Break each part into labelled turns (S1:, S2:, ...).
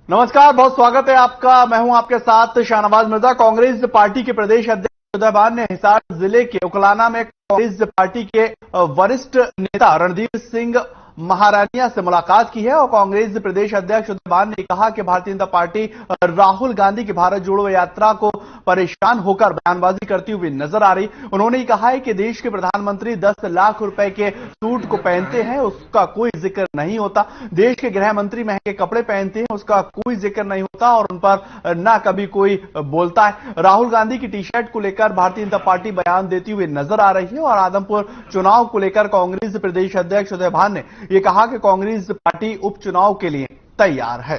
S1: नमस्कार, बहुत स्वागत है आपका। मैं हूं आपके साथ शाहनवाज मिर्जा। कांग्रेस पार्टी के प्रदेश अध्यक्ष उदय भान ने हिसार जिले के उकलाना में कांग्रेस पार्टी के वरिष्ठ नेता रणधीर सिंह महारानिया से मुलाकात की है और कांग्रेस प्रदेश अध्यक्ष उदय भान ने कहा कि भारतीय जनता पार्टी राहुल गांधी की भारत जोड़ो यात्रा को परेशान होकर बयानबाजी करती हुई नजर आ रही। उन्होंने कहा है कि देश के प्रधानमंत्री 10 लाख रुपए के सूट को पहनते हैं, उसका कोई जिक्र नहीं होता। देश के गृह मंत्री महंगे कपड़े पहनते हैं, उसका कोई जिक्र नहीं होता और उन पर ना कभी कोई बोलता है। राहुल गांधी की टी शर्ट को लेकर भारतीय जनता पार्टी बयान देती हुई नजर आ रही है और आदमपुर चुनाव को लेकर कांग्रेस प्रदेश अध्यक्ष उदय भान ने यह कहा कि कांग्रेस पार्टी उपचुनाव के लिए तैयार है।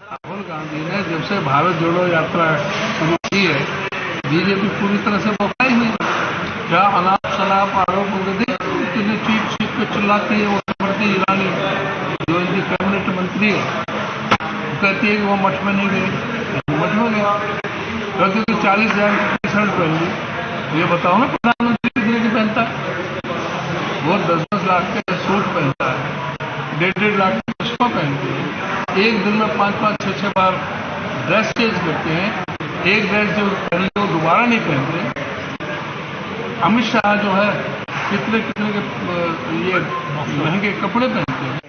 S2: राहुल गांधी ने जब से भारत जोड़ो यात्रा शुरू की है, बीजेपी पूरी तरह से बौखाई हुई। क्या अनाप शनाप आरोप कितने चीख चीख पे चिल्लाती है वो स्मृति ईरानी, जो इनकी कैबिनेट मंत्री है, वो कहती है कि वो मठ में नहीं गई। मठ में गया क्योंकि 40,000 की टी शर्ट पहन ली। ये बताओ ना, प्रधानमंत्री कितने की पहनता है? वो 10-10 लाख के सूट पहनता है, 1.5 लाख के पुष्पा पहनते हैं, एक दिन में 5-5, 6-6 बार ड्रेस चेंज करते हैं। एक ड्रेस जो पहन लो दोबारा नहीं पहनते। अमित शाह जो है कितने कितने के ये महंगे कपड़े पहनते हैं।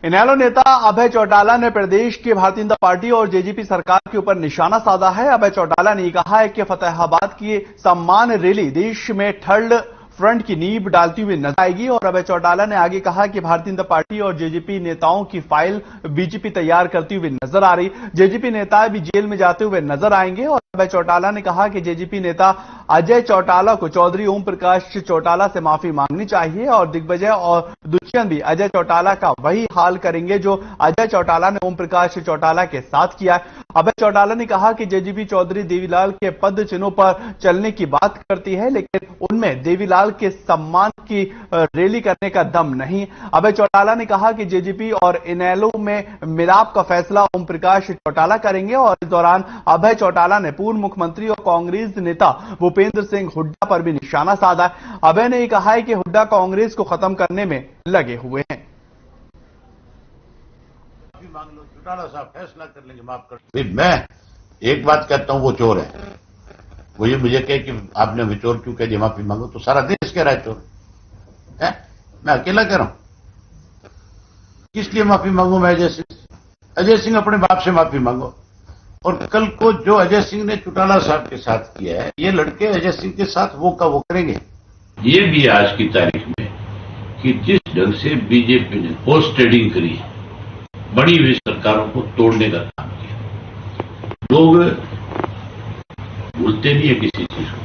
S1: इनेलो नेता अभय चौटाला ने प्रदेश की भारतीय जनता पार्टी और जेजेपी सरकार के ऊपर निशाना साधा है। अभय चौटाला ने कहा है कि फतेहाबाद की सम्मान रैली देश में थर्ड फ्रंट की नींव डालती हुई नजर आएगी और अभय चौटाला ने आगे कहा कि भारतीय जनता पार्टी और जेजेपी नेताओं की फाइल बीजेपी तैयार करती हुई नजर आ रही। जेजेपी नेता भी जेल में जाते हुए नजर आएंगे और अभय चौटाला ने कहा कि जेजेपी नेता अजय चौटाला को चौधरी ओम प्रकाश चौटाला से माफी मांगनी चाहिए और दिग्विजय और दुष्यंत भी अजय चौटाला का वही हाल करेंगे जो अजय चौटाला ने ओम प्रकाश चौटाला के साथ किया है। अभय चौटाला ने कहा कि जेजेपी चौधरी देवीलाल के पद चिन्हों पर चलने की बात करती है, लेकिन उनमें देवीलाल के सम्मान की रैली करने का दम नहीं। अभय चौटाला ने कहा कि जेजेपी और इनेलो में मिलाप का फैसला ओम प्रकाश चौटाला करेंगे और इस दौरान अभय चौटाला ने पूर्व मुख्यमंत्री और कांग्रेस नेता भूपेंद्र सिंह हुड्डा पर भी निशाना साधा है। अभय ने कहा है कि हुड्डा कांग्रेस को खत्म करने में लगे हुए हैं।
S3: मांग लो, चौटाला साहब फैसला कर लेंगे, माफ कर। मैं एक बात कहता हूं, वो चोर है। वो ये मुझे कहे कि आपने भी चोर क्यों कह दिया, माफी मांगो, तो सारा देश कह रहा है चोर है। मैं अकेला कह रहा हूं, किस लिए माफी मांगू मैं? अजय सिंह अपने बाप से माफी मांगो। और कल को जो अजय सिंह ने चौटाला साहब के साथ किया है, ये लड़के अजय सिंह के साथ वो का वो करेंगे।
S4: ये भी आज की तारीख में कि जिस ढंग से बीजेपी ने पोस्ट ट्रेडिंग करी है, बड़ी हुई सरकारों को तोड़ने का काम किया। लोग भूलते नहीं है किसी चीज को।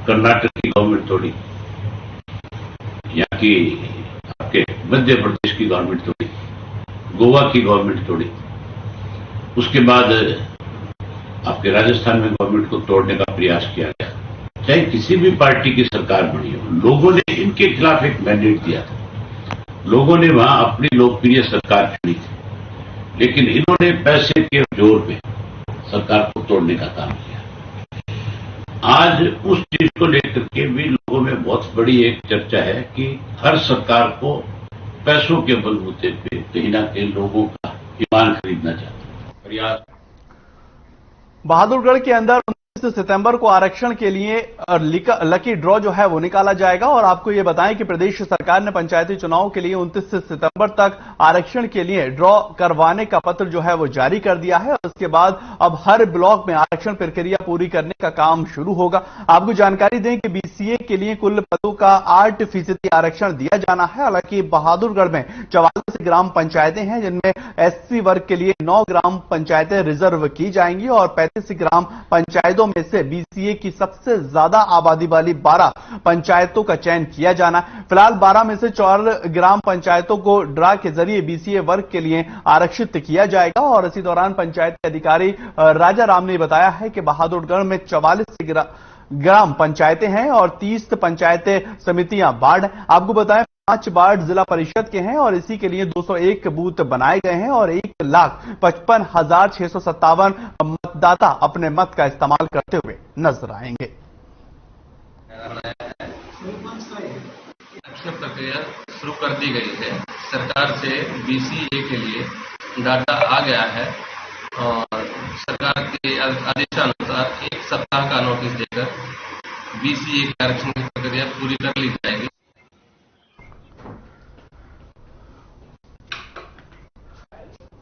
S4: कर्नाटक की गवर्नमेंट तोड़ी, यहाँ की आपके मध्य प्रदेश की गवर्नमेंट तोड़ी, गोवा की गवर्नमेंट तोड़ी, उसके बाद आपके राजस्थान में गवर्नमेंट को तोड़ने का प्रयास किया गया। चाहे किसी भी पार्टी की सरकार बनी हो, लोगों ने इनके खिलाफ एक मैंडेट दिया था, लोगों ने वहां अपनी लोकप्रिय सरकार चुनी थी, लेकिन इन्होंने पैसे के जोर पे सरकार को तोड़ने का काम किया। आज उस चीज को लेकर के भी लोगों में बहुत बड़ी एक चर्चा है कि हर सरकार को पैसों के बलबूते पे कहीं ना कहीं लोगों का ईमान खरीदना चाहता है। प्रयास
S1: बहादुरगढ़ के अंदर 29 सितंबर को आरक्षण के लिए लकी ड्रॉ जो है वो निकाला जाएगा और आपको ये बताएं कि प्रदेश सरकार ने पंचायती चुनाव के लिए 29 सितंबर तक आरक्षण के लिए ड्रॉ करवाने का पत्र जो है वो जारी कर दिया है और उसके बाद अब हर ब्लॉक में आरक्षण प्रक्रिया पूरी करने का काम शुरू होगा। आपको जानकारी दें कि बीसीए के लिए कुल पदों का 8% आरक्षण दिया जाना है। हालांकि बहादुरगढ़ में 44 ग्राम पंचायतें हैं जिनमें एससी वर्ग के लिए 9 ग्राम पंचायतें रिजर्व की जाएंगी और 35 ग्राम पंचायतों में से बीसीए की सबसे ज्यादा आबादी वाली 12 पंचायतों का चयन किया जाना है। फिलहाल 12 में से 4 ग्राम पंचायतों को ड्रा के जरिए बीसीए वर्ग के लिए आरक्षित किया जाएगा और इसी दौरान पंचायत के अधिकारी राजा राम ने बताया है कि बहादुरगढ़ में 44 ग्राम पंचायतें हैं और 30 पंचायतें समितियां वार्ड हैं। आपको बताएं 5 वार्ड जिला परिषद के हैं और इसी के लिए 201 बूथ बनाए गए हैं और 1,55,657 मतदाता अपने मत का इस्तेमाल करते हुए नजर आएंगे।
S5: की प्रक्रिया शुरू कर दी गई है। सरकार से BCA के लिए डाटा आ गया है और सरकार के आदेशानुसार 1 सप्ताह का नोटिस देकर BCA के आरक्षण की प्रक्रिया पूरी कर ली जाएगी।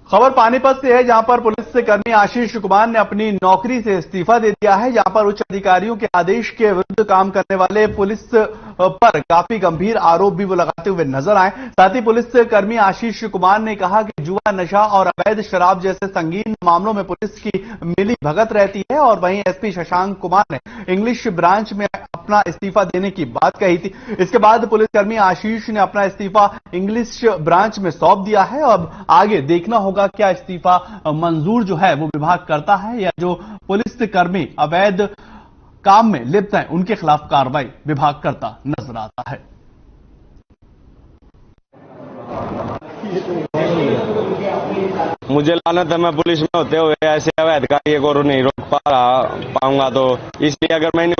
S1: खबर पानीपत से है, जहां पर पुलिस कर्मी आशीष कुमार ने अपनी नौकरी से इस्तीफा दे दिया है। जहां पर उच्च अधिकारियों के आदेश के विरुद्ध काम करने वाले पुलिस पर काफी गंभीर आरोप भी वो लगाते हुए नजर आए। साथ ही पुलिस कर्मी आशीष कुमार ने कहा कि जुआ, नशा और अवैध शराब जैसे संगीन मामलों में पुलिस की मिली भगत रहती है। और वहीं SP शशांक कुमार ने इंग्लिश ब्रांच में अपना इस्तीफा देने की बात कही थी। इसके बाद पुलिसकर्मी आशीष ने अपना इस्तीफा इंग्लिश ब्रांच में सौंप दिया है। अब आगे देखना होगा क्या इस्तीफा मंजूर जो है वो विभाग करता है या जो पुलिसकर्मी अवैध काम में लिप्त हैं उनके खिलाफ कार्रवाई विभाग करता नजर आता है।
S6: मुझे लानत है, मैं पुलिस में होते हुए ऐसे अवैध कार्य को नहीं रोक पाऊंगा, तो इसलिए अगर मैंने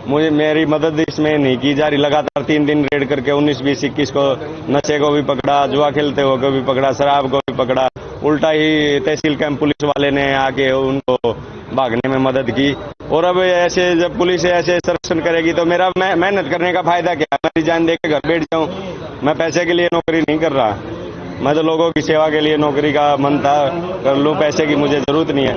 S6: मुझे मेरी मदद इसमें नहीं की जा रही। लगातार 3 दिन रेड करके 19, 20, 21 को नशे को भी पकड़ा, जुआ खेलते हुए को भी पकड़ा, शराब को भी पकड़ा। उल्टा ही तहसील कैंप पुलिस वाले ने आके उनको भागने में मदद की। और अब ऐसे जब पुलिस ऐसे संरक्षण करेगी तो मेरा मेहनत करने का फायदा क्या? मेरी जान दे के घर बैठ जाऊं? मैं पैसे के लिए नौकरी नहीं कर रहा, मैं तो लोगों की सेवा के लिए नौकरी का मन था, कर लूं, पैसे की मुझे जरूरत नहीं है।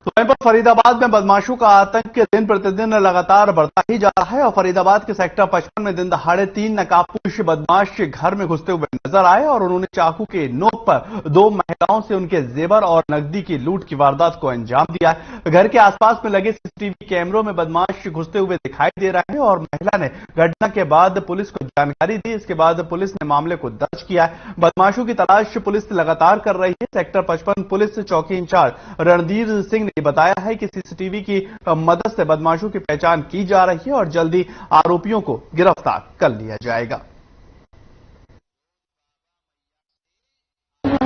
S1: तो वहीं पर फरीदाबाद में बदमाशों का आतंक दिन प्रतिदिन लगातार बढ़ता ही जा रहा है और फरीदाबाद के सेक्टर 55 में दिन दहाड़े 3 नकाबपोश बदमाश घर में घुसते हुए नजर आए और उन्होंने चाकू के नोक पर 2 महिलाओं से उनके जेवर और नकदी की लूट की वारदात को अंजाम दिया है। घर के आसपास में लगे CCTV कैमरों में बदमाश घुसते हुए दिखाई दे रहे हैं और महिला ने घटना के बाद पुलिस को जानकारी दी। इसके बाद पुलिस ने मामले को दर्ज किया है। बदमाशों की तलाश पुलिस लगातार कर रही है। सेक्टर 55 पुलिस चौकी इंचार्ज रणधीर सिंह ने बताया है कि CCTV की मदद से बदमाशों की पहचान की जा रही है और जल्दी आरोपियों को गिरफ्तार कर लिया जाएगा।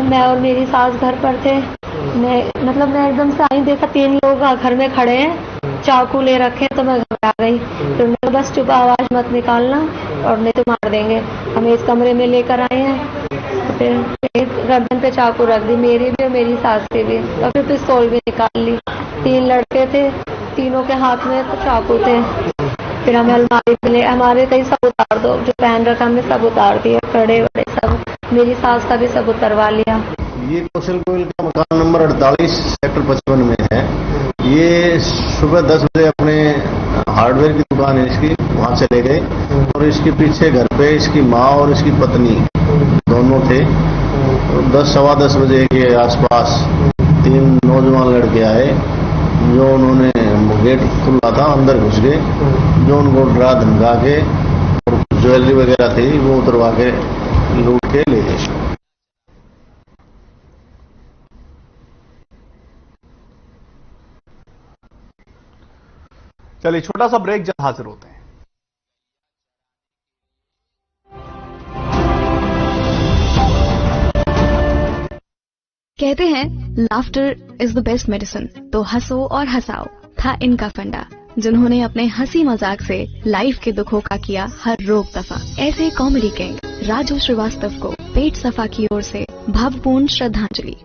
S7: मैं और मेरी सास घर पर थे। मैं एकदम से आई, देखा 3 लोग घर में खड़े हैं, चाकू ले रखे, तो मैं घर आ गई। फिर मैं बस चुप, आवाज मत निकालना और नहीं तो मार देंगे। हमें इस कमरे में लेकर आए हैं। फिर गर्दन पे चाकू रख दी, मेरी भी और मेरी सास की भी, और फिर पिस्तौल भी निकाल ली। 3 लड़के थे, तीनों के हाथ में तो चाकू थे। फिर हमें अलमारी मिले, हमारे कई सब उतार दो, जो पहन रखा हमने सब उतार दिए, कड़े वड़े सब, मेरी सास का भी सब उतरवा लिया।
S8: ये कौशल गोयल का मकान नंबर 48 सेक्टर 55 में है। ये सुबह 10 बजे अपने हार्डवेयर की दुकान है इसकी, वहां चले गए और इसके पीछे घर पे इसकी माँ और इसकी पत्नी दोनों थे। 10, सवा 10 बजे के आसपास 3 नौजवान लड़के आए, जो उन्होंने गेट खुला था, अंदर घुस गए, जो उनको डरा धमका के और ज्वेलरी वगैरह थी वो उतरवा के लूट के ले गए।
S1: चलिए छोटा सा ब्रेक, जल्द हाजिर होते हैं।
S9: कहते हैं laughter is the best medicine, तो हंसो और हंसाओ था इनका फंडा, जिन्होंने अपने हंसी मजाक से लाइफ के दुखों का किया हर रोग दफा। ऐसे कॉमेडी किंग राजू श्रीवास्तव को पेट सफा की ओर से भावपूर्ण श्रद्धांजलि।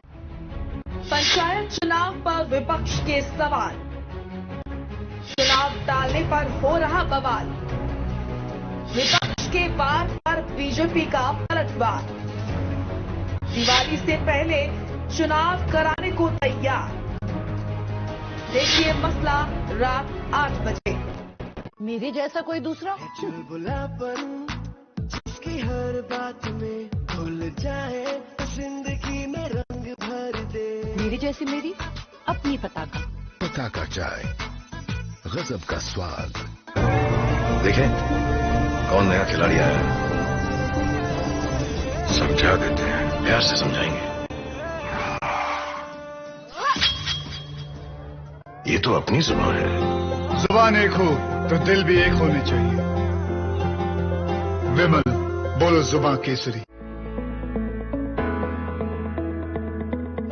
S10: पंचायत चुनाव पर विपक्ष के सवाल, चुनाव टालने पर हो रहा बवाल, विपक्ष के वार पर बीजेपी का पलटवार, दिवाली से पहले चुनाव कराने को तैयार। देखिए मसला रात 8 बजे।
S11: मेरे जैसा कोई दूसरा चुलबुलापन जिसकी हर बात में भूल जाए, जिंदगी में रंग भर दे। मेरी जैसी मेरी अपनी पताका
S12: चाय, गजब का स्वाद। देखें कौन नया खिलाड़ी आया है, समझा देते हैं, प्यार से समझाएंगे। ये तो अपनी जुबान है।
S13: जुबान एक हो तो दिल भी एक होने चाहिए। विमल, बोलो जुबान केसरी।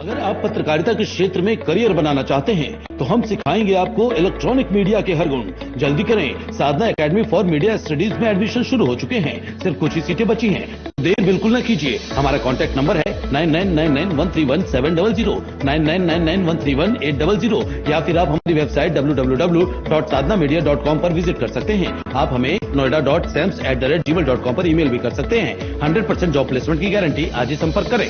S14: अगर आप पत्रकारिता के क्षेत्र में करियर बनाना चाहते हैं तो हम सिखाएंगे आपको इलेक्ट्रॉनिक मीडिया के हर गुण। जल्दी करें, साधना एकेडमी फॉर मीडिया स्टडीज में एडमिशन शुरू हो चुके हैं। सिर्फ कुछ ही सीटें बची हैं, देर बिल्कुल न कीजिए। हमारा कॉन्टैक्ट नंबर है 9999131700, 9999131800, या फिर आप हमारी वेबसाइट www.sadhnamedia.com पर विजिट कर सकते हैं। आप हमें noida.sams@gmail.com पर ईमेल भी कर सकते हैं। 100% जॉब प्लेसमेंट की गारंटी। आज ही संपर्क करें।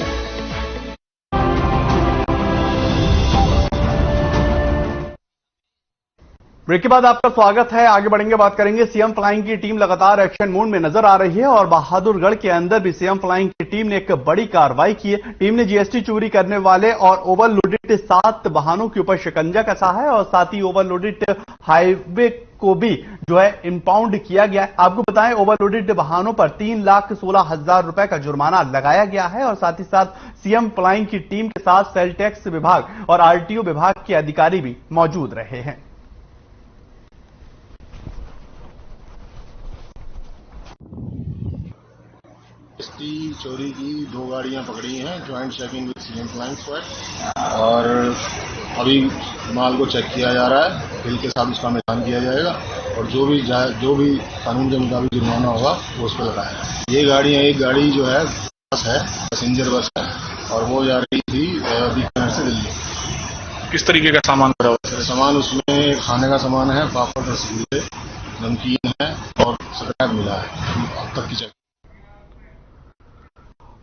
S1: ब्रेक के बाद आपका स्वागत है। आगे बढ़ेंगे, बात करेंगे। सीएम फ्लाइंग की टीम लगातार एक्शन मोड में नजर आ रही है और बहादुरगढ़ के अंदर भी सीएम फ्लाइंग की टीम ने एक बड़ी कार्रवाई की है। टीम ने जीएसटी चोरी करने वाले और ओवरलोडेड 7 वाहनों के ऊपर शिकंजा कसा है और साथ ही ओवरलोडेड हाईवे को भी जो है इंपाउंड किया गया है। आपको बताएं, ओवरलोडेड वाहनों पर 3,16,000 रुपए का जुर्माना लगाया गया है और साथ ही साथ सीएम फ्लाइंग की टीम के साथ सेल टैक्स विभाग और आरटीओ विभाग के अधिकारी भी मौजूद रहे हैं।
S15: जीएसटी चोरी की 2 गाड़ियां पकड़ी हैं, joint checking with CM flying squad, और अभी माल को चेक किया जा रहा है। बिल के साथ उसका मिलान किया जाएगा और जो भी कानून के मुताबिक जुर्माना होगा वो उस पर लगाया जाएगा। ये गाड़ियां, एक गाड़ी जो है बस है, पैसेंजर बस है, और वो जा रही थी बीकानेर से दिल्ली।
S16: किस तरीके का सामान भरा हुआ है?
S15: सामान उसमें खाने का सामान है, पापड़, रसगुल्ले, नमकीन है और स्क्रैप मिला है। अब तक की चेक।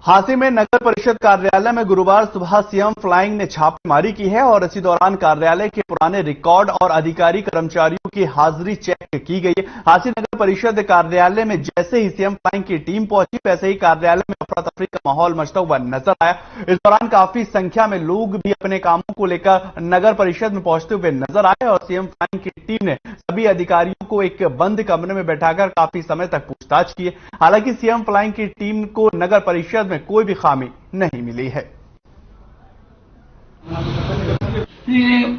S1: हांसी में नगर परिषद कार्यालय में गुरुवार सुबह सीएम फ्लाइंग ने छापेमारी की है और इसी दौरान कार्यालय के पुराने रिकॉर्ड और अधिकारी कर्मचारियों की हाजिरी चेक की गई है। हांसी नगर परिषद कार्यालय में जैसे ही सीएम फ्लाइंग की टीम पहुंची, वैसे ही कार्यालय में अफरा तफरी का माहौल मचता हुआ नजर आया। इस दौरान काफी संख्या में लोग भी अपने कामों को लेकर नगर परिषद में पहुंचते हुए नजर आए और सीएम फ्लाइंग की टीम ने सभी अधिकारियों को एक बंद कमरे में बैठाकर काफी समय तक पूछताछ की। हालांकि सीएम फ्लाइंग की टीम को नगर परिषद में कोई भी खामी नहीं मिली है।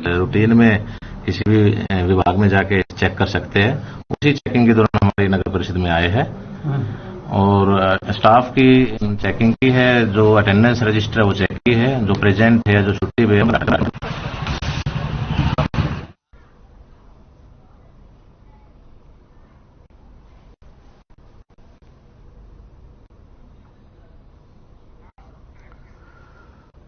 S17: रूटीन में किसी भी विभाग में जाके चेक कर सकते हैं। उसी चेकिंग के दौरान हमारी नगर परिषद में आए हैं और स्टाफ की चेकिंग की है, जो अटेंडेंस रजिस्टर है वो चेक की है, जो प्रेजेंट है, जो छुट्टी पे है।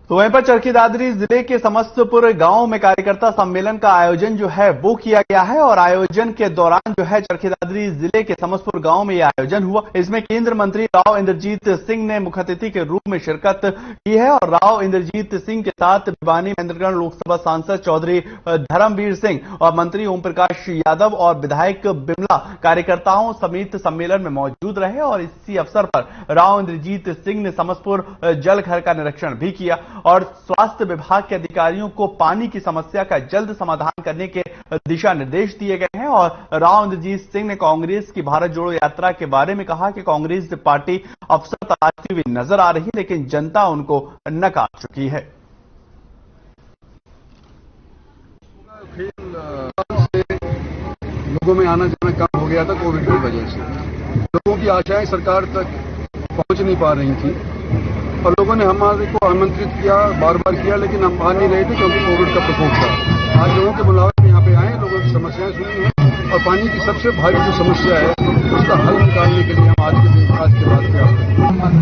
S1: तो वहीं पर चरखी दादरी जिले के समस्तपुर गांव में कार्यकर्ता सम्मेलन का आयोजन जो है वो किया गया है और आयोजन के दौरान जो है चरखी दादरी जिले के समस्तपुर गांव में यह आयोजन हुआ। इसमें केंद्रीय मंत्री राव इंद्रजीत सिंह ने मुख्य अतिथि के रूप में शिरकत की है और राव इंद्रजीत सिंह के साथ भिवानी महेंद्रगढ़ लोकसभा सांसद चौधरी धर्मवीर सिंह और मंत्री ओम प्रकाश यादव और विधायक बिमला कार्यकर्ताओं समेत सम्मेलन में मौजूद रहे और इसी अवसर पर राव इंद्रजीत सिंह ने समस्तपुर जल घर का निरीक्षण भी किया और स्वास्थ्य विभाग के अधिकारियों को पानी की समस्या का जल्द समाधान करने के दिशा निर्देश दिए गए हैं। और राव इंद्रजीत सिंह ने कांग्रेस की भारत जोड़ो यात्रा के बारे में कहा कि कांग्रेस पार्टी अवसर तलाशती हुई नजर आ रही है, लेकिन जनता उनको नकार चुकी है।
S18: लोगों में आना जाना कम हो गया था कोविड की वजह से। लोगों की आशाएं सरकार तक पहुंच नहीं पा रही थी और लोगों ने हमारे को आमंत्रित किया, बार बार किया, लेकिन हम आ नहीं रहे थे क्योंकि कोविड का प्रकोप था। आज लोगों के बुलावे में यहाँ पे आए, लोगों की समस्याएं सुनी हैं और पानी की सबसे भारी जो समस्या है उसका हल निकालने के लिए हम आज के बाद क्या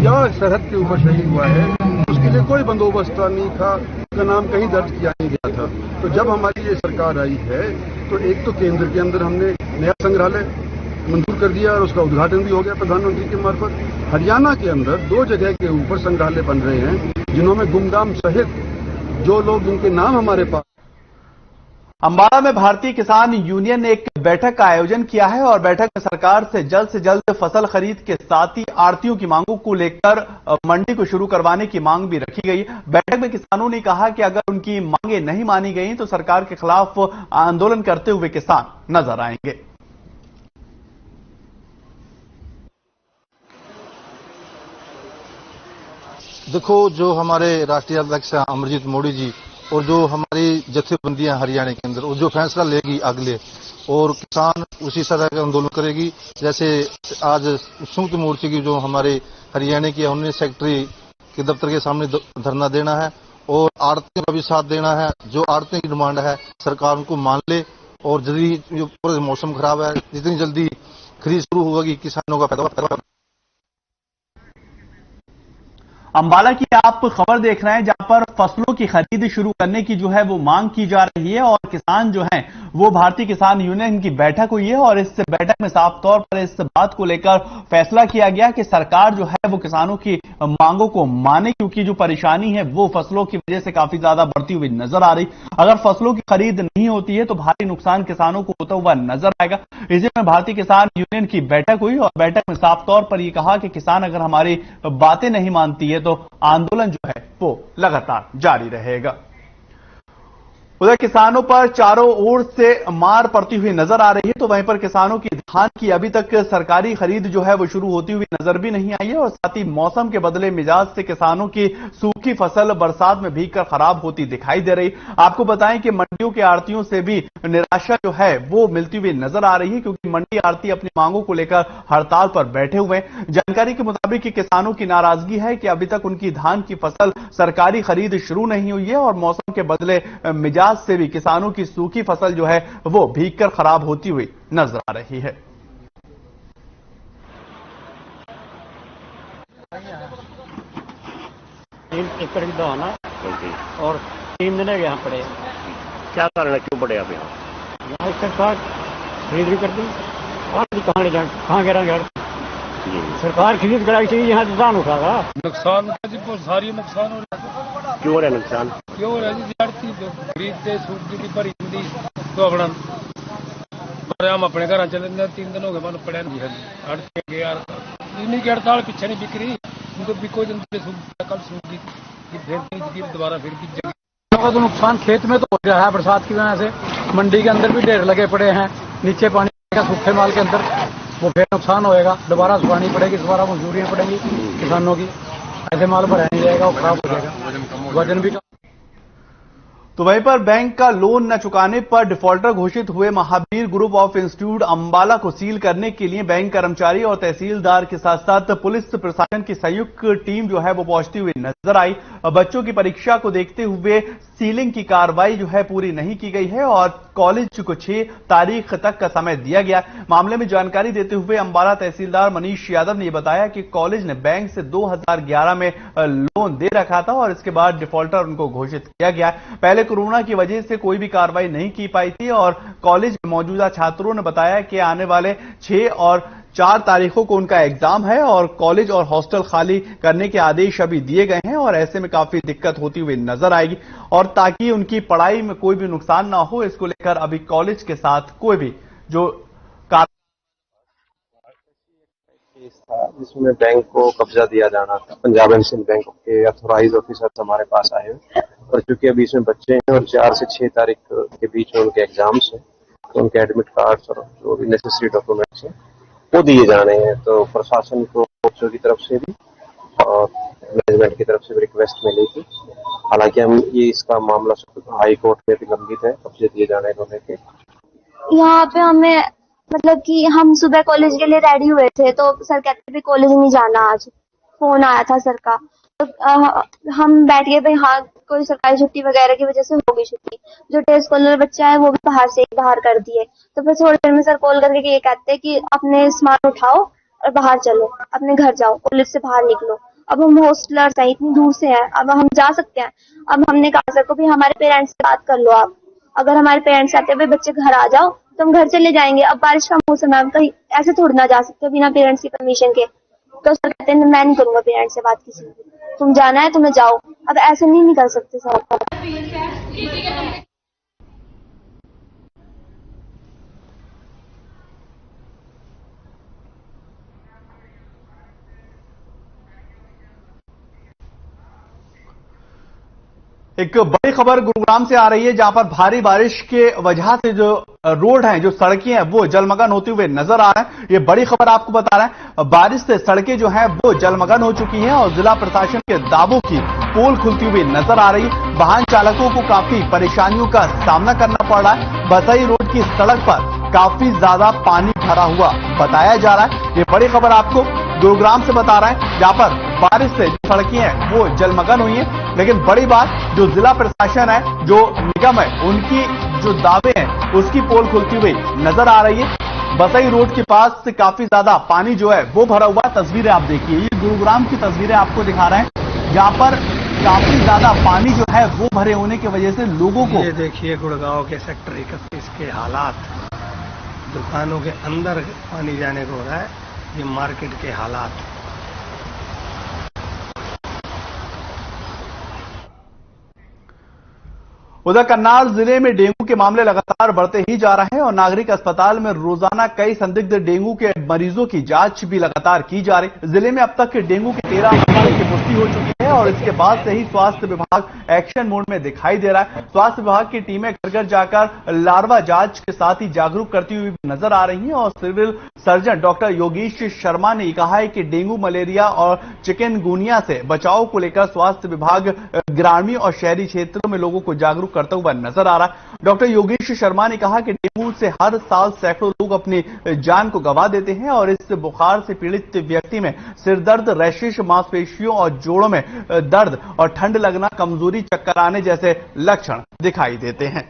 S18: या सरहद के ऊपर शहीद हुआ है, उसके लिए कोई बंदोबस्त नहीं था, उसका नाम कहीं दर्ज किया नहीं गया था। तो जब हमारी ये सरकार आई है तो एक तो केंद्र के अंदर हमने नया संग्रहालय मंजूर कर दिया और उसका उद्घाटन भी हो गया प्रधानमंत्री के मार्फत। हरियाणा के अंदर 2 जगह के ऊपर संग्रहालय बन रहे हैं जिन्होंने गुमनाम सहित जो लोग जिनके नाम हमारे पास।
S1: अंबाला में भारतीय किसान यूनियन ने एक बैठक का आयोजन किया है और बैठक में सरकार से जल्द फसल खरीद के साथ ही आढ़तियों की मांगों को लेकर मंडी को शुरू करवाने की मांग भी रखी गई। बैठक में किसानों ने कहा कि अगर उनकी मांगे नहीं मानी गई तो सरकार के खिलाफ आंदोलन करते हुए किसान नजर आएंगे।
S19: देखो, जो हमारे राष्ट्रीय अध्यक्ष अमरजीत मोदी जी और जो हमारी जथेबंदियां हरियाणा के अंदर, जो फैसला लेगी अगले, और किसान उसी तरह का आंदोलन करेगी। जैसे आज संयुक्त मोर्चे की जो हमारे हरियाणा की 19 सेक्रेटरी के दफ्तर के सामने धरना देना है और आड़तियों का भी साथ देना है। जो आड़तियों की डिमांड है सरकार उनको मान ले और जल्दी, जो पूरा मौसम खराब है, जितनी जल्दी खरीद शुरू होगी किसानों का पैदावार।
S1: अंबाला की आप खबर देख रहे हैं जहां पर फसलों की खरीद शुरू करने की जो है वो मांग की जा रही है और किसान जो हैं वो भारतीय किसान यूनियन की बैठक हुई है और इस बैठक में साफ तौर पर इस बात को लेकर फैसला किया गया कि सरकार जो है वो किसानों की मांगों को माने, क्योंकि जो परेशानी है वो फसलों की वजह से काफी ज्यादा बढ़ती हुई नजर आ रही। अगर फसलों की खरीद नहीं होती है तो भारी नुकसान किसानों को होता हुआ नजर आएगा। इसी में भारतीय किसान यूनियन की बैठक हुई और बैठक में साफ तौर पर यह कहा कि किसान अगर हमारी बातें नहीं मानती है तो आंदोलन जो है वो लगातार जारी रहेगा। उधर किसानों पर चारों ओर से मार पड़ती हुई नजर आ रही है तो वहीं पर किसानों की धान की अभी तक सरकारी खरीद जो है वो शुरू होती हुई नजर भी नहीं आई है और साथ ही मौसम के बदले मिजाज से किसानों की सूखी फसल बरसात में भीगकर खराब होती दिखाई दे रही। आपको बताएं कि मंडियों के आड़तियों से भी निराशा जो है वो मिलती हुई नजर आ रही है क्योंकि मंडी आड़ती अपनी मांगों को लेकर हड़ताल पर बैठे हुए हैं। जानकारी के मुताबिक किसानों की नाराजगी है कि अभी तक उनकी धान की फसल सरकारी खरीद शुरू नहीं हुई है और मौसम के बदले मिजाज से भी किसानों की सूखी फसल जो है वो भीगकर खराब होती हुई नजर आ रही है।
S20: 3 एकड़ की दवा ना और 3 दिन यहाँ पड़े। क्या कारण है, क्यों पड़े आप यहाँ? सरकार खरीद भी कर दी और कहाँ ले जाए, कहाँ गिरा सरकार खरीद कराई चाहिए, यहाँ नुकसान उठागा।
S2: नुकसान सारी नुकसान हो रहा है।
S20: क्यों हो रहा है नुकसान?
S2: क्यों हो रहा है जी? खरीदते सूखी थी भरी हिंदी तो अपना हम अपने घर चले 3 दिन हो गए मन पड़े नहीं यार। इन्हीं की हड़ताल पीछे नहीं बिक रही, उनको बिको जल्दी कल सूखी फिर दोबारा फिर बिक जाएगी।
S20: तो नुकसान खेत में तो हो रहा है बरसात की वजह से। मंडी के अंदर भी ढेर लगे पड़े हैं, नीचे पानी का सूखे माल के अंदर, वो फिर नुकसान होएगा। दोबारा सुखानी पड़ेगी, दोबारा मजदूरियां पड़ेंगी किसानों की। ऐसे माल भरा नहीं जाएगा, वो खराब हो जाएगा, वजन भी।
S1: तो वहीं पर बैंक का लोन न चुकाने पर डिफॉल्टर घोषित हुए Mahavir group of institute Ambala को सील करने के लिए बैंक कर्मचारी और तहसीलदार के साथ साथ पुलिस प्रशासन की संयुक्त टीम जो है वो पहुंचती हुई नजर आई। बच्चों की परीक्षा को देखते हुए सीलिंग की कार्रवाई जो है पूरी नहीं की गई है और कॉलेज को 6 तारीख तक का समय दिया गया। मामले में जानकारी देते हुए अंबाला तहसीलदार मनीष यादव ने बताया कि कॉलेज ने बैंक से 2011 में लोन दे रखा था और इसके बाद डिफॉल्टर उनको घोषित किया गया। पहले कोरोना की वजह से कोई भी कार्रवाई नहीं की पाई थी और कॉलेज में मौजूदा छात्रों ने बताया कि आने वाले 6 और 4 तारीखों को उनका एग्जाम है और कॉलेज और हॉस्टल खाली करने के आदेश अभी दिए गए हैं और ऐसे में काफी दिक्कत होती हुई नजर आएगी और ताकि उनकी पढ़ाई में कोई भी नुकसान ना हो इसको लेकर अभी कॉलेज के साथ कोई भी जो
S21: जिसमें बैंक को कब्जा दिया जाना था। पंजाब एंड सिंध बैंक के अथोराइज ऑफिसर्स हमारे पास आए हुए और चूंकि अभी इसमें बच्चे हैं और 4 से 6 तारीख के बीच में उनके एग्जाम्स हैं तो उनके एडमिट कार्ड्स और जो भी नेसेसरी डॉक्यूमेंट्स हैं वो दिए जाने हैं। तो प्रशासन को बच्चों की तरफ से भी और मैनेजमेंट की तरफ से भी रिक्वेस्ट मिली थी। हालांकि हम ये इसका मामला हाई कोर्ट में भी लंबित है कब्जे दिए जाने को लेकर।
S22: यहाँ पे हमें मतलब कि हम सुबह कॉलेज के लिए रेडी हुए थे तो सर कहते थे कॉलेज नहीं जाना, आज फोन आया था सर का तो हम बैठ गए भाई हाँ कोई सरकारी छुट्टी वगैरह की वजह से होगी छुट्टी। जो डे स्कॉलर बच्चा है वो भी बाहर कर दिए। तो फिर थोड़ी देर में सर कॉल करके ये कहते हैं कि अपने सामान उठाओ और बाहर चलो, अपने घर जाओ, कॉलेज से बाहर निकलो। अब हम हॉस्टलर्स हैं, इतनी दूर से हैं, अब हम जा सकते हैं। अब हमने कहा सर को भी हमारे पेरेंट्स से बात कर लो आप, अगर हमारे पेरेंट्स कहते हैं भाई बच्चे घर आ जाओ तो हम घर चले जाएंगे। अब बारिश का मौसम है, हम कहीं ऐसे थोड़ी ना जा सकते बिना पेरेंट्स की परमिशन के। तो सर कहते हैं मैं नहीं करूंगा पेरेंट्स से बात किसी की, तुम जाना है तुम्हें जाओ। अब ऐसे नहीं निकल सकते सर।
S1: एक बड़ी खबर गुरुग्राम से आ रही है जहां पर भारी बारिश के वजह से जो रोड हैं, जो सड़कें हैं वो जलमग्न होते हुए नजर आ रहे हैं। ये बड़ी खबर आपको बता रहे हैं, बारिश से सड़कें जो हैं वो जलमग्न हो चुकी हैं और जिला प्रशासन के दावों की पोल खुलती हुई नजर आ रही है। वाहन चालकों को काफी परेशानियों का सामना करना पड़ रहा है। बसई रोड की सड़क पर काफी ज्यादा पानी भरा हुआ बताया जा रहा है। ये बड़ी खबर आपको गुरुग्राम से बता रहा है, जहां पर बारिश से जो सड़कें हैं वो जलमग्न हुई हैं। लेकिन बड़ी बात, जो जिला प्रशासन है, जो निगम है, उनकी जो दावे हैं उसकी पोल खुलती हुई नजर आ रही है। बसई रोड के पास से काफी ज्यादा पानी जो है वो भरा हुआ। तस्वीरें आप देखिए, ये गुरुग्राम की तस्वीरें आपको दिखा रहे हैं, जहां पर काफी ज्यादा पानी जो है वो भरे होने की वजह से लोगों को,
S3: ये देखिए गुड़गांव के सेक्टर 31 के हालात, दुकानों के अंदर पानी जाने को हो रहा है, ये मार्केट के हालात।
S1: उधर करनाल जिले में डेंगू के मामले लगातार बढ़ते ही जा रहे हैं और नागरिक अस्पताल में रोजाना कई संदिग्ध डेंगू के मरीजों की जांच भी लगातार की जा रही। जिले में अब तक डेंगू के 13 मामलों की पुष्टि हो चुकी है और इसके बाद से ही स्वास्थ्य विभाग एक्शन मोड में दिखाई दे रहा है। स्वास्थ्य विभाग की टीमें घर घर जाकर लार्वा जांच के साथ ही जागरूक करती हुई नजर आ रही हैं और civil surgeon doctor Yogesh Sharma ने कहा है कि डेंगू, मलेरिया और चिकनगुनिया से बचाव को लेकर स्वास्थ्य विभाग ग्रामीण और शहरी क्षेत्रों में लोगों को जागरूक करता हुआ नजर आ रहा है। डॉक्टर योगेश शर्मा ने कहा कि डेंगू से हर साल सैकड़ों लोग अपनी जान को गंवा देते हैं और इस बुखार से पीड़ित व्यक्ति में सिरदर्द, रैशेस, मांसपेशियों और जोड़ों में दर्द और ठंड लगना, कमजोरी, चक्कर आने जैसे लक्षण दिखाई देते हैं।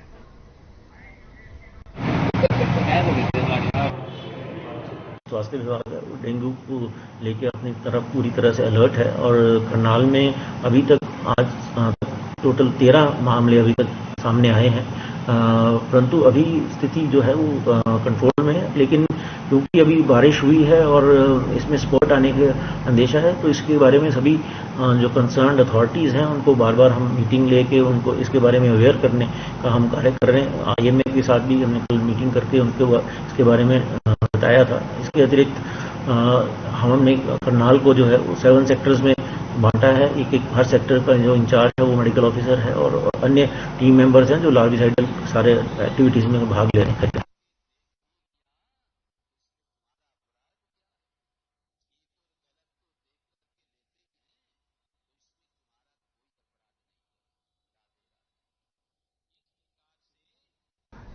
S4: स्वास्थ्य विभाग डेंगू को लेकर अपनी तरफ पूरी तरह से अलर्ट है और करनाल में अभी तक आज टोटल 13 मामले अभी तक सामने आए हैं, परंतु अभी स्थिति जो है वो कंट्रोल में है। लेकिन क्योंकि अभी बारिश हुई है और इसमें स्पॉट आने का अंदेशा है, तो इसके बारे में सभी जो कंसर्न्ड अथॉरिटीज़ हैं उनको बार बार हम मीटिंग लेके उनको इसके बारे में अवेयर करने का हम कार्य कर रहे हैं। IMA के साथ भी हमने कल मीटिंग करके उनको इसके बारे में बताया था। इसके अतिरिक्त हमने करनाल को जो है वो 7 सेक्टर्स में बांटा है। एक हर सेक्टर का जो इंचार्ज है वो मेडिकल ऑफिसर है और अन्य टीम मेंबर्स हैं जो लार्विसाइडल सारे एक्टिविटीज में भाग ले रहे हैं।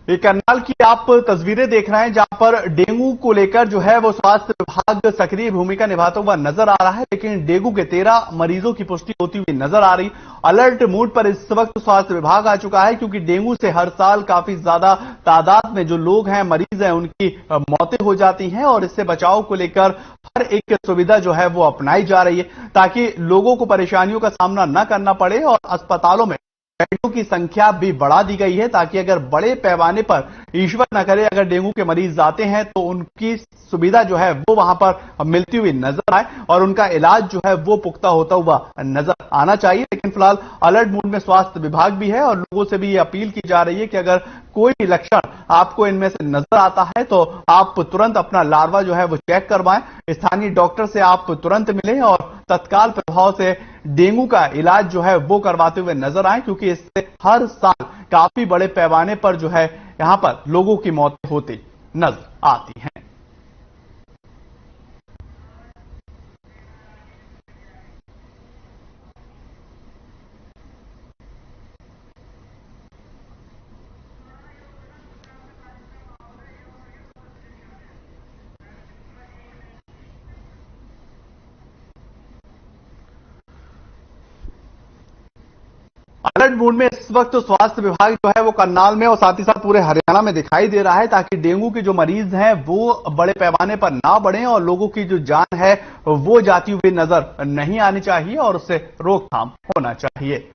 S1: ये करनाल की आप तस्वीरें देख रहे हैं, जहां पर डेंगू को लेकर जो है वो स्वास्थ्य विभाग सक्रिय भूमिका निभाता हुआ नजर आ रहा है, लेकिन डेंगू के 13 मरीजों की पुष्टि होती हुई नजर आ रही। अलर्ट मोड पर इस वक्त स्वास्थ्य विभाग आ चुका है, क्योंकि डेंगू से हर साल काफी ज्यादा तादाद में जो लोग हैं, मरीज हैं, उनकी मौतें हो जाती हैं और इससे बचाव को लेकर हर एक सुविधा जो है वो अपनाई जा रही है, ताकि लोगों को परेशानियों का सामना न करना पड़े। और अस्पतालों में बेडों की संख्या भी बढ़ा दी गई है, ताकि अगर बड़े पैमाने पर, ईश्वर न करे, अगर डेंगू के मरीज आते हैं तो उनकी सुविधा जो है वो वहां पर मिलती हुई नजर आए और उनका इलाज जो है वो पुख्ता होता हुआ नजर आना चाहिए। लेकिन फिलहाल अलर्ट मोड में स्वास्थ्य विभाग भी है और लोगों से भी ये अपील की जा रही है कि अगर कोई भी लक्षण आपको इनमें से नजर आता है तो आप तुरंत अपना लार्वा जो है वो चेक करवाएं, स्थानीय डॉक्टर से आप तुरंत मिलें और तत्काल प्रभाव से डेंगू का इलाज जो है वो करवाते हुए नजर आए, क्योंकि इससे हर साल काफी बड़े पैमाने पर जो है यहां पर लोगों की मौत होती नजर आती है। अलर्ट मोड में इस वक्त स्वास्थ्य विभाग जो है वो करनाल में और साथ ही साथ पूरे हरियाणा में दिखाई दे रहा है, ताकि डेंगू के जो मरीज हैं वो बड़े पैमाने पर ना बढ़े और लोगों की जो जान है वो जाती हुई नजर नहीं आनी चाहिए और उससे रोकथाम होना चाहिए।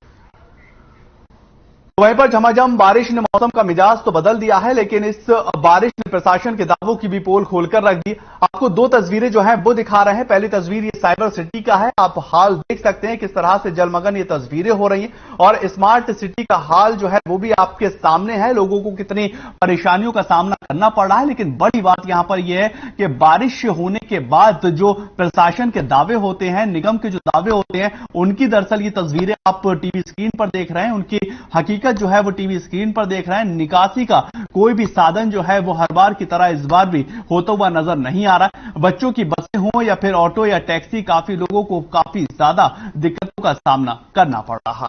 S1: वहीं पर झमाझम बारिश ने मौसम का मिजाज तो बदल दिया है, लेकिन इस बारिश ने प्रशासन के दावों की भी पोल खोलकर रख दी। आपको 2 तस्वीरें जो हैं वो दिखा रहे हैं। पहली तस्वीर ये साइबर सिटी का है, आप हाल देख सकते हैं किस तरह से जलमग्न ये तस्वीरें हो रही हैं और स्मार्ट सिटी का हाल जो है वो भी आपके सामने है। लोगों को कितनी परेशानियों का सामना करना पड़ रहा है, लेकिन बड़ी बात यहां पर यह है कि बारिश होने के बाद जो प्रशासन के दावे होते हैं, निगम के जो दावे होते हैं, उनकी दरअसल ये तस्वीरें आप टीवी स्क्रीन पर देख रहे हैं, उनकी हकीकत जो है वो टीवी स्क्रीन पर देख रहे हैं। निकासी का कोई भी साधन जो है वो हर बार की तरह इस बार भी होता हुआ नजर नहीं आ रहा। बच्चों की बसें हो या फिर ऑटो या टैक्सी, काफी लोगों को काफी ज्यादा दिक्कतों का सामना करना पड़ रहा।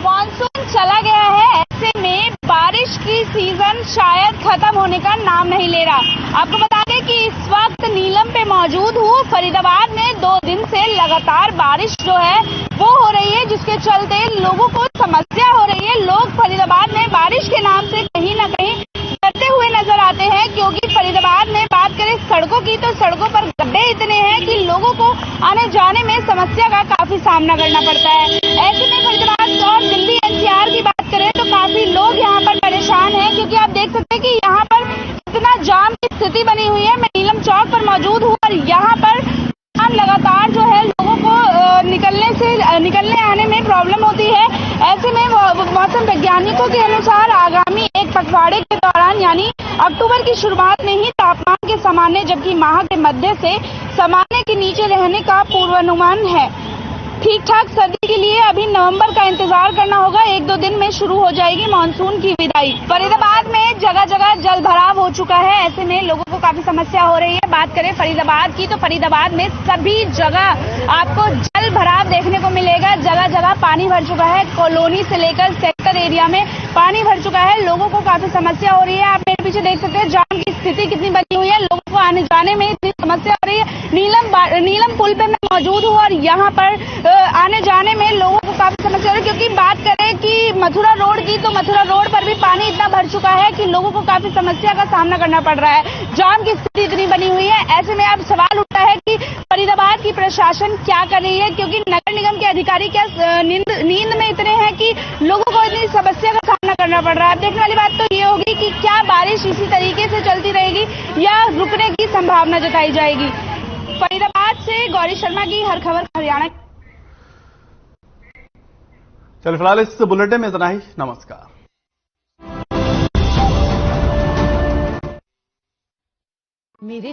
S23: मॉनसून चला गया है, ऐसे में बारिश की
S5: सीजन शायद खत्म होने का नाम नहीं ले रहा। आपको बता दें कि इस वक्त नीलम पे मौजूद हूँ। फरीदाबाद में 2 दिन से लगातार बारिश जो है वो हो रही है, जिसके चलते लोगों को समस्या हो रही है। लोग फरीदाबाद में बारिश के नाम से कहीं ना कहीं डरते हुए नजर आते हैं, क्योंकि फरीदाबाद में बात करें सड़कों की तो सड़कों पर गड्ढे इतने हैं कि लोगों को आने जाने में समस्या का काफी सामना करना पड़ता है। ऐसे में फरीदाबाद और दिल्ली एनसीआर की बात करें तो काफी लोग यहाँ पर परेशान हैं, क्योंकि आप देख सकते हैं कि यहाँ पर इतना जाम की स्थिति बनी हुई है। मैं नीलम चौक पर मौजूद हूँ और यहाँ पर लगातार जो है लोगों को निकलने आने में प्रॉब्लम होती है। ऐसे में मौसम वैज्ञानिकों के अनुसार आगामी एक पखवाड़े के दौरान यानी अक्टूबर की शुरुआत में ही तापमान के सामान्य जबकि माह के मध्य से सामान्य के नीचे रहने का पूर्वानुमान है। ठीक ठाक सर्दी के लिए अभी नवंबर का इंतजार करना होगा। 1-2 दिन में शुरू हो जाएगी मानसून की विदाई। फरीदाबाद में जगह जगह जल भराव हो चुका है। ऐसे में लोगों को काफी समस्या हो रही है। बात करें फरीदाबाद की तो फरीदाबाद में सभी जगह आपको जल भराव देखने को मिलेगा। जगह जगह पानी भर चुका है। कॉलोनी से लेकर सेक्टर एरिया में पानी भर चुका है। लोगों को काफी समस्या हो रही है। आप मेरे पीछे देख सकते हैं जाम की स्थिति कितनी बनी हुई है। लोगों को आने जाने में इतनी समस्या हो रही है। नीलम पुल पे मैं मौजूद हूँ और यहाँ पर आने जाने में लोगों को काफी समस्या हो रही है, क्योंकि बात करें कि मथुरा रोड की तो मथुरा रोड पर भी पानी इतना भर चुका है कि लोगों को काफी समस्या का सामना करना पड़ रहा है। जाम की स्थिति इतनी बनी हुई है। ऐसे में अब सवाल उठता है कि फरीदाबाद की प्रशासन क्या कर रही है, क्योंकि नगर निगम के अधिकारी क्या नींद में इतने हैं कि लोगों को इतनी समस्या का सामना करना पड़ रहा है। अब देखने वाली बात तो ये होगी कि क्या बारिश इसी तरीके से चलती रहेगी या रुकने की संभावना जताई जाएगी। फरीदाबाद से गौरी शर्मा की हर खबर हरियाणा।
S1: चलिए फिलहाल इस बुलेटिन में इतना ही। नमस्कार।
S10: मेरे